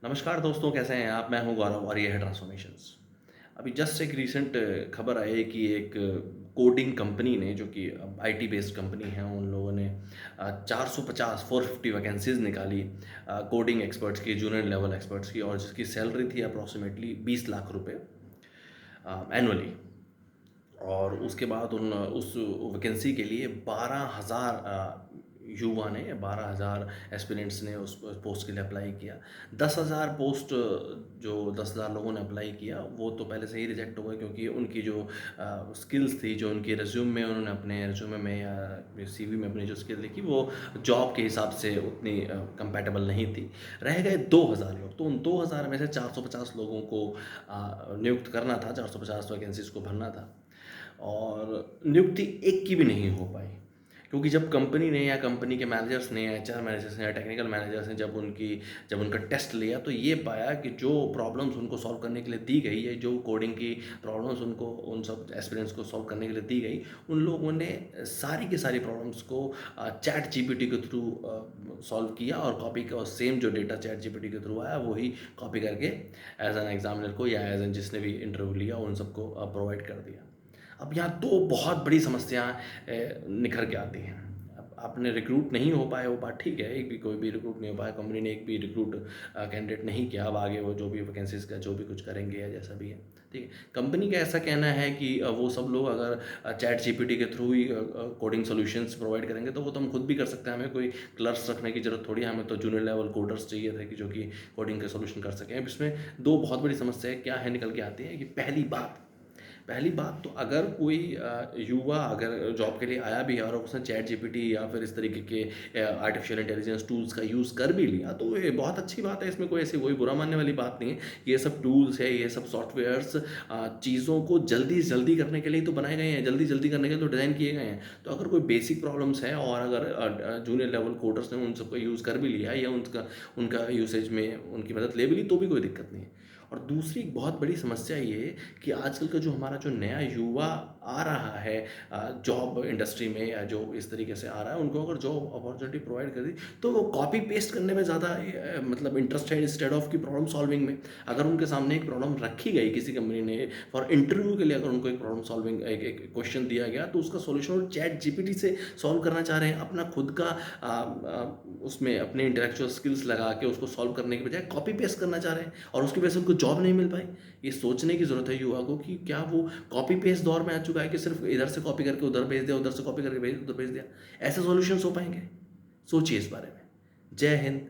नमस्कार दोस्तों, कैसे हैं आप? मैं हूं गौरव और ये है ट्रांसफॉर्मेशंस। अभी जस्ट एक रीसेंट खबर आई है कि एक कोडिंग कंपनी ने, जो कि आईटी बेस्ड कंपनी है, उन लोगों ने 450 450 वैकेंसीज निकाली कोडिंग एक्सपर्ट्स की, जूनियर लेवल एक्सपर्ट्स की, और जिसकी सैलरी थी अप्रॉक्सीमेटली 20 लाख रुपए एनुअली। और उसके बाद उस वैकेंसी के लिए 12,000 युवा ने, 12,000 एस्पिरेंट्स ने उस पोस्ट के लिए अप्लाई किया। 10,000 पोस्ट, जो 10,000 लोगों ने अप्लाई किया वो तो पहले से ही रिजेक्ट हो गए, क्योंकि उनकी जो स्किल्स थी, जो उनकी रिज्यूम में उन्होंने अपने रिज्यूमे में या सीवी में अपनी जो स्किल लिखी, वो जॉब के हिसाब से उतनी कंपैटिबल नहीं थी। रह गए 2,000 लोग। तो उन 2,000 में से 450 लोगों को नियुक्त करना था, 450 वैकेंसीज को भरना था, और नियुक्ति एक की भी नहीं हो पाई। क्योंकि जब कंपनी ने, या कंपनी के मैनेजर्स ने, या एचआर मैनेजर्स ने, या टेक्निकल मैनेजर्स ने जब उनका टेस्ट लिया, तो ये पाया कि जो प्रॉब्लम्स उनको सॉल्व करने के लिए दी गई, या जो कोडिंग की प्रॉब्लम्स उनको, उन सब एस्पिरेंट्स को सॉल्व करने के लिए दी गई, उन लोगों ने सारी की सारी प्रॉब्लम्स को चैट जीपीटी के थ्रू सॉल्व किया, और कॉपी का सेम जो डेटा चैट जीपीटी के थ्रू आया वही कॉपी करके एज एन एग्जामिनर को, या एज एन जिसने भी इंटरव्यू लिया, उन सबको प्रोवाइड कर दिया। अब यहाँ दो बहुत बड़ी समस्याएं निखर के आती हैं। अब आपने रिक्रूट नहीं हो पाए, वो बात ठीक है, एक भी कोई भी रिक्रूट नहीं हो पाया, कंपनी ने एक भी रिक्रूट कैंडिडेट नहीं किया। अब आगे वो जो भी वैकेंसीज का जो भी कुछ करेंगे, या जैसा भी है, ठीक है। कंपनी का ऐसा कहना है कि वो सब लोग अगर चैट जीपीटी के थ्रू ही कोडिंग सॉल्यूशंस प्रोवाइड करेंगे, तो वो तो हम खुद भी कर सकते हैं, हमें कोई क्लर्क्स रखने की जरूरत थोड़ी है। हमें तो जूनियर लेवल कोडर्स चाहिए थे कि जो कि कोडिंग के सॉल्यूशन कर सकें। अब इसमें दो बहुत बड़ी समस्याएं क्या है निकल के आती है कि पहली बात तो, अगर कोई युवा अगर जॉब के लिए आया भी है और उसने चैट जीपीटी या फिर इस तरीके के आर्टिफिशियल इंटेलिजेंस टूल्स का यूज़ कर भी लिया, तो ये बहुत अच्छी बात है। इसमें कोई ऐसी कोई बुरा मानने वाली बात नहीं है। ये सब टूल्स है, ये सब सॉफ्टवेयर्स चीज़ों को जल्दी से जल्दी करने के लिए तो बनाए गए हैं, जल्दी जल्दी करने के लिए तो डिज़ाइन किए गए हैं। तो अगर कोई बेसिक प्रॉब्लम्स है, और अगर जूनियर लेवल कोडर्स ने उन सबको यूज़ कर भी लिया, या उनका यूसेज में उनकी मदद ले भी ली, तो भी कोई दिक्कत नहीं है। और दूसरी एक बहुत बड़ी समस्या ये है कि आजकल का जो हमारा जो नया युवा आ रहा है जॉब इंडस्ट्री में, या जो इस तरीके से आ रहा है, उनको अगर जॉब अपॉर्चुनिटी प्रोवाइड कर दी, तो वो कॉपी पेस्ट करने में ज़्यादा मतलब इंटरेस्ट है, इंस्टेड ऑफ की प्रॉब्लम सॉल्विंग में। अगर उनके सामने एक प्रॉब्लम रखी गई किसी कंपनी ने फॉर इंटरव्यू के लिए, अगर उनको एक प्रॉब्लम सॉल्विंग एक क्वेश्चन दिया गया, तो उसका सोल्यूशन वो चैट जीपीटी से सॉल्व करना चाह रहे हैं। अपना खुद का उसमें अपने इंटेलेक्चुअल स्किल्स लगा के उसको सॉल्व करने के बजाय कॉपी पेस्ट करना चाह रहे हैं, और उसकी वजह से उनको जॉब नहीं मिल पाई। ये सोचने की ज़रूरत है युवा को कि क्या वो कॉपी पेस्ट दौर में आ चुका है कि सिर्फ इधर से कॉपी करके उधर भेज दिया, उधर से कॉपी करके उधर भेज दिया। ऐसे सॉल्यूशंस हो पाएंगे? सोचिए इस बारे में। जय हिंद,